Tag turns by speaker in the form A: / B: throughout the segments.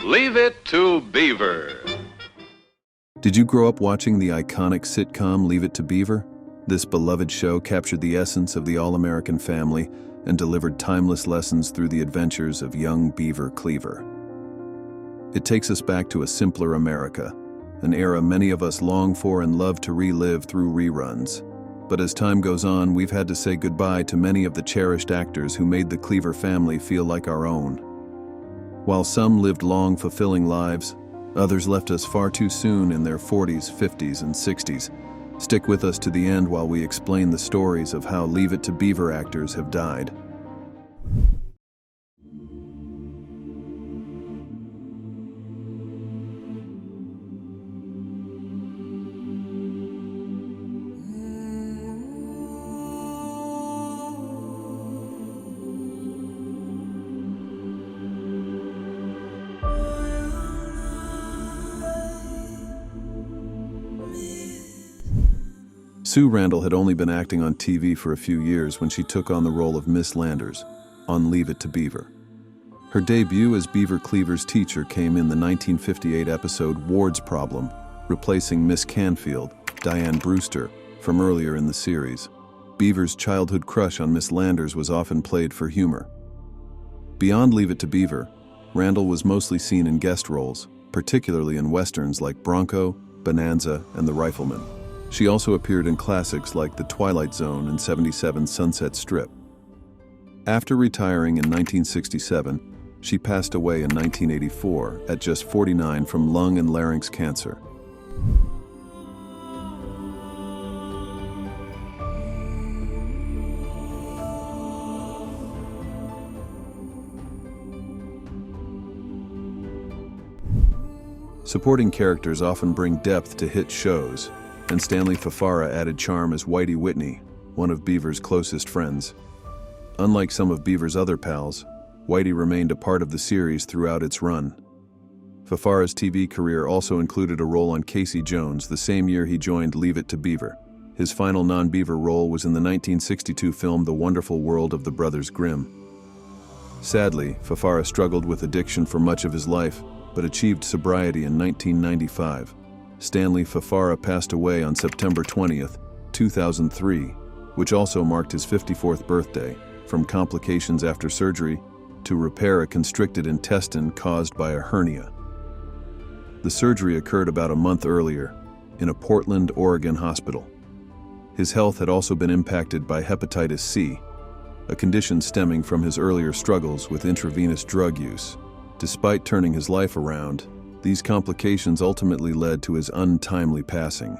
A: Leave it to Beaver.
B: Did you grow up watching the iconic sitcom Leave It to Beaver? This beloved show captured the essence of the all-American family and delivered timeless lessons through the adventures of young Beaver Cleaver. It takes us back to a simpler America, an era many of us long for and love to relive through reruns. But as time goes on, we've had to say goodbye to many of the cherished actors who made the Cleaver family feel like our own. While some lived long, fulfilling lives, others left us far too soon in their 40s, 50s, and 60s. Stick with us to the end while we explain the stories of how Leave It to Beaver actors have died. Sue Randall had only been acting on TV for a few years when she took on the role of Miss Landers on Leave It to Beaver. Her debut as Beaver Cleaver's teacher came in the 1958 episode Ward's Problem, replacing Miss Canfield, Diane Brewster, from earlier in the series. Beaver's childhood crush on Miss Landers was often played for humor. Beyond Leave It to Beaver, Randall was mostly seen in guest roles, particularly in westerns like Bronco, Bonanza, and The Rifleman. She also appeared in classics like The Twilight Zone and 77's Sunset Strip. After retiring in 1967, she passed away in 1984 at just 49 from lung and larynx cancer. Supporting characters often bring depth to hit shows, and Stanley Fafara added charm as Whitey Whitney, one of Beaver's closest friends. Unlike some of Beaver's other pals, Whitey remained a part of the series throughout its run. Fafara's TV career also included a role on Casey Jones the same year he joined Leave It to Beaver. His final non-Beaver role was in the 1962 film The Wonderful World of the Brothers Grimm. Sadly, Fafara struggled with addiction for much of his life, but achieved sobriety in 1995. Stanley Fafara passed away on September 20th, 2003, which also marked his 54th birthday, from complications after surgery to repair a constricted intestine caused by a hernia. The surgery occurred about a month earlier in a Portland, Oregon hospital. His health had also been impacted by hepatitis C, a condition stemming from his earlier struggles with intravenous drug use. Despite turning his life around, these complications ultimately led to his untimely passing.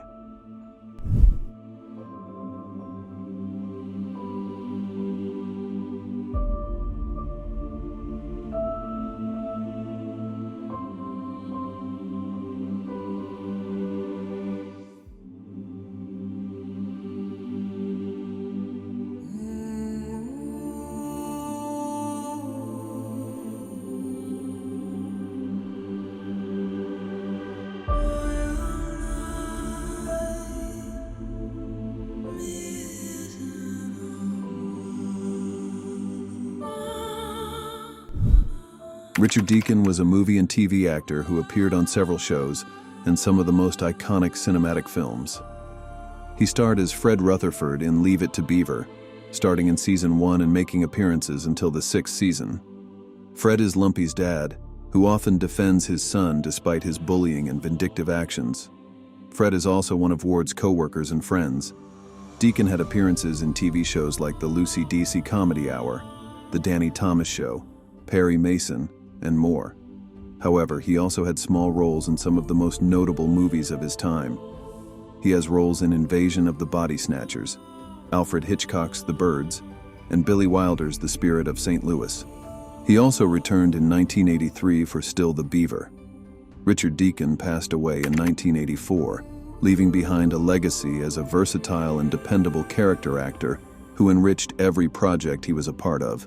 B: Richard Deacon was a movie and TV actor who appeared on several shows and some of the most iconic cinematic films. He starred as Fred Rutherford in Leave It to Beaver, starting in season 1 and making appearances until the 6th season. Fred is Lumpy's dad, who often defends his son despite his bullying and vindictive actions. Fred is also one of Ward's co-workers and friends. Deacon had appearances in TV shows like the Lucy Deasy Comedy Hour, The Danny Thomas Show, Perry Mason, and more. However, he also had small roles in some of the most notable movies of his time. He has roles in Invasion of the Body Snatchers, Alfred Hitchcock's The Birds, and Billy Wilder's The Spirit of St. Louis. He also returned in 1983 for Still the Beaver. Richard Deacon passed away in 1984, leaving behind a legacy as a versatile and dependable character actor who enriched every project he was a part of.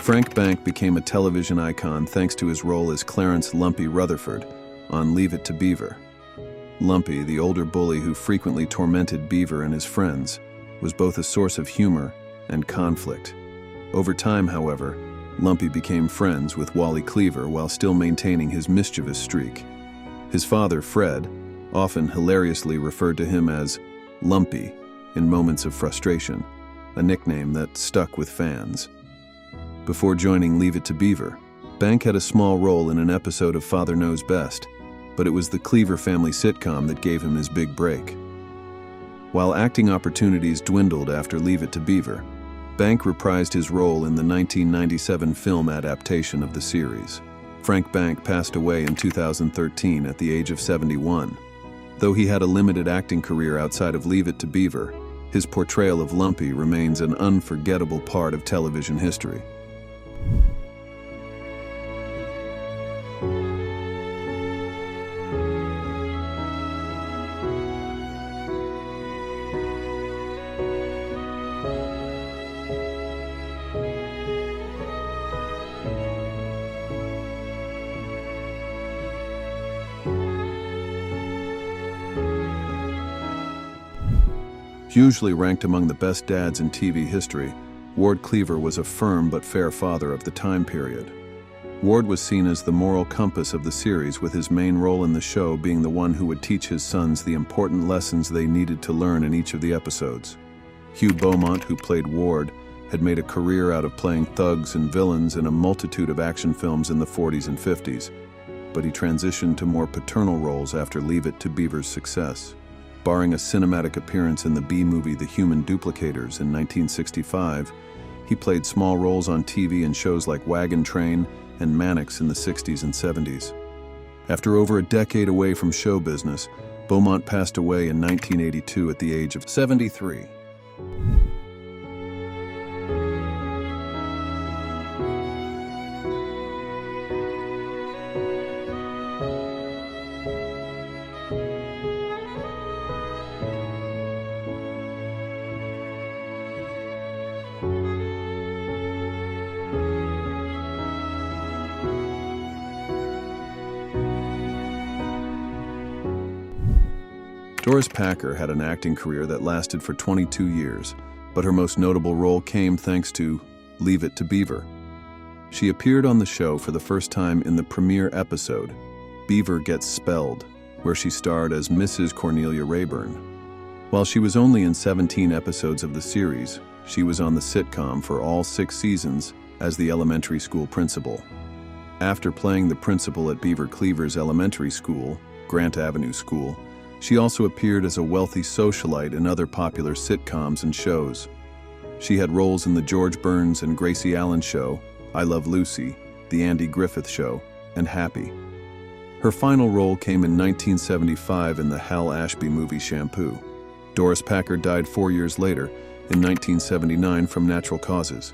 B: Frank Bank became a television icon thanks to his role as Clarence "Lumpy" Rutherford on Leave It to Beaver. Lumpy, the older bully who frequently tormented Beaver and his friends, was both a source of humor and conflict. Over time, however, Lumpy became friends with Wally Cleaver while still maintaining his mischievous streak. His father, Fred, often hilariously referred to him as Lumpy in moments of frustration, a nickname that stuck with fans. Before joining Leave It to Beaver, Bank had a small role in an episode of Father Knows Best, but it was the Cleaver family sitcom that gave him his big break. While acting opportunities dwindled after Leave It to Beaver, Bank reprised his role in the 1997 film adaptation of the series. Frank Bank passed away in 2013 at the age of 71. Though he had a limited acting career outside of Leave It to Beaver, his portrayal of Lumpy remains an unforgettable part of television history. Usually ranked among the best dads in TV history, Ward Cleaver was a firm but fair father of the time period. Ward was seen as the moral compass of the series, with his main role in the show being the one who would teach his sons the important lessons they needed to learn in each of the episodes. Hugh Beaumont, who played Ward, had made a career out of playing thugs and villains in a multitude of action films in the 40s and 50s, but he transitioned to more paternal roles after Leave It to Beaver's success. Barring a cinematic appearance in the B-movie The Human Duplicators in 1965, he played small roles on TV in shows like Wagon Train and Mannix in the 60s and 70s. After over a decade away from show business, Beaumont passed away in 1982 at the age of 73. Doris Packer had an acting career that lasted for 22 years, but her most notable role came thanks to Leave It to Beaver. She appeared on the show for the first time in the premiere episode, Beaver Gets Spelled, where she starred as Mrs. Cornelia Rayburn. While she was only in 17 episodes of the series, she was on the sitcom for all 6 seasons as the elementary school principal. After playing the principal at Beaver Cleaver's elementary school, Grant Avenue School, she also appeared as a wealthy socialite in other popular sitcoms and shows. She had roles in the George Burns and Gracie Allen Show, I Love Lucy, The Andy Griffith Show, and Happy. Her final role came in 1975 in the Hal Ashby movie Shampoo. Doris Packer died 4 years later, in 1979, from natural causes.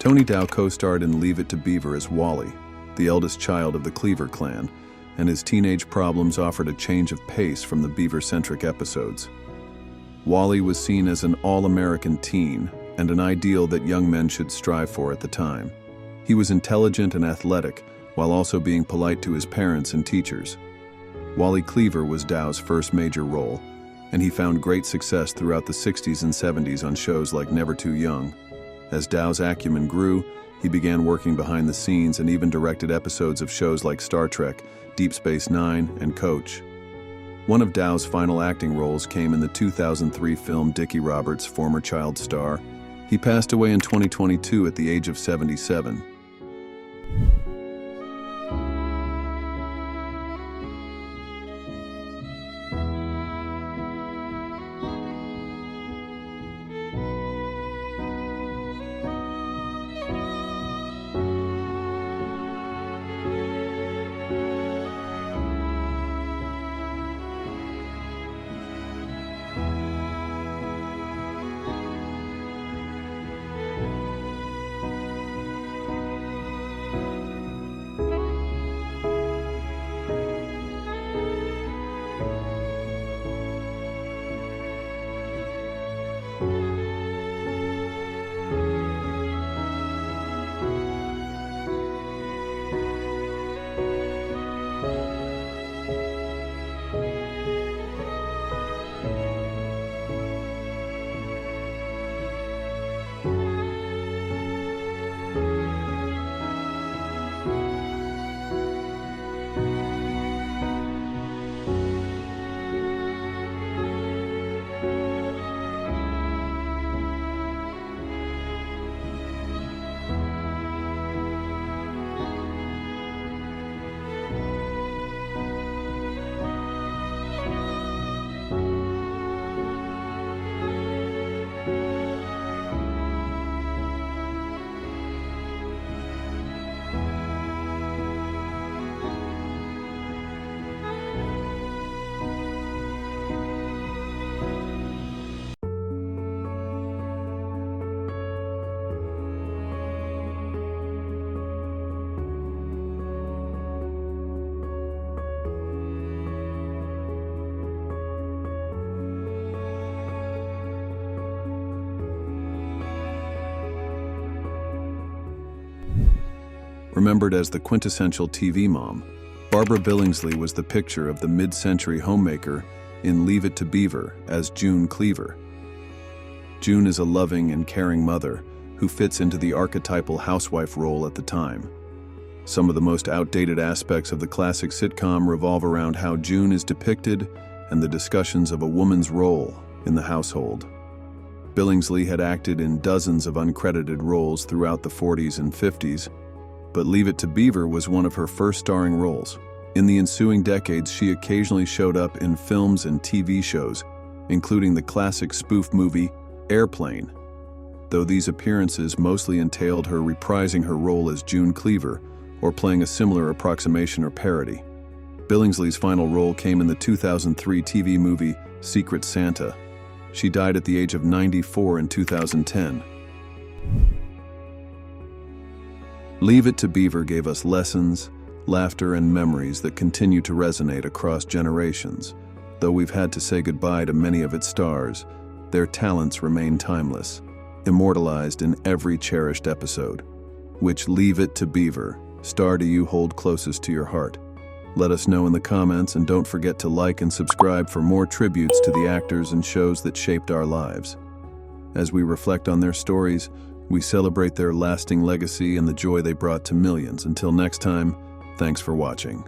B: Tony Dow co-starred in Leave It to Beaver as Wally, the eldest child of the Cleaver clan, and his teenage problems offered a change of pace from the Beaver-centric episodes. Wally was seen as an all-American teen and an ideal that young men should strive for at the time. He was intelligent and athletic, while also being polite to his parents and teachers. Wally Cleaver was Dow's first major role, and he found great success throughout the 60s and 70s on shows like Never Too Young. As Dow's acumen grew, he began working behind the scenes and even directed episodes of shows like Star Trek, Deep Space Nine, and Coach. One of Dow's final acting roles came in the 2003 film Dickie Roberts' former child star. He passed away in 2022 at the age of 77. Remembered as the quintessential TV mom, Barbara Billingsley was the picture of the mid-century homemaker in Leave It to Beaver as June Cleaver. June is a loving and caring mother who fits into the archetypal housewife role at the time. Some of the most outdated aspects of the classic sitcom revolve around how June is depicted and the discussions of a woman's role in the household. Billingsley had acted in dozens of uncredited roles throughout the 40s and 50s, but Leave It to Beaver was one of her first starring roles. In the ensuing decades, she occasionally showed up in films and TV shows, including the classic spoof movie Airplane, though these appearances mostly entailed her reprising her role as June Cleaver or playing a similar approximation or parody. Billingsley's final role came in the 2003 TV movie Secret Santa. She died at the age of 94 in 2010. Leave It to Beaver gave us lessons, laughter, and memories that continue to resonate across generations. Though we've had to say goodbye to many of its stars, their talents remain timeless, immortalized in every cherished episode. Which Leave It to Beaver star do you hold closest to your heart? Let us know in the comments, and don't forget to like and subscribe for more tributes to the actors and shows that shaped our lives. As we reflect on their stories, we celebrate their lasting legacy and the joy they brought to millions. Until next time, thanks for watching.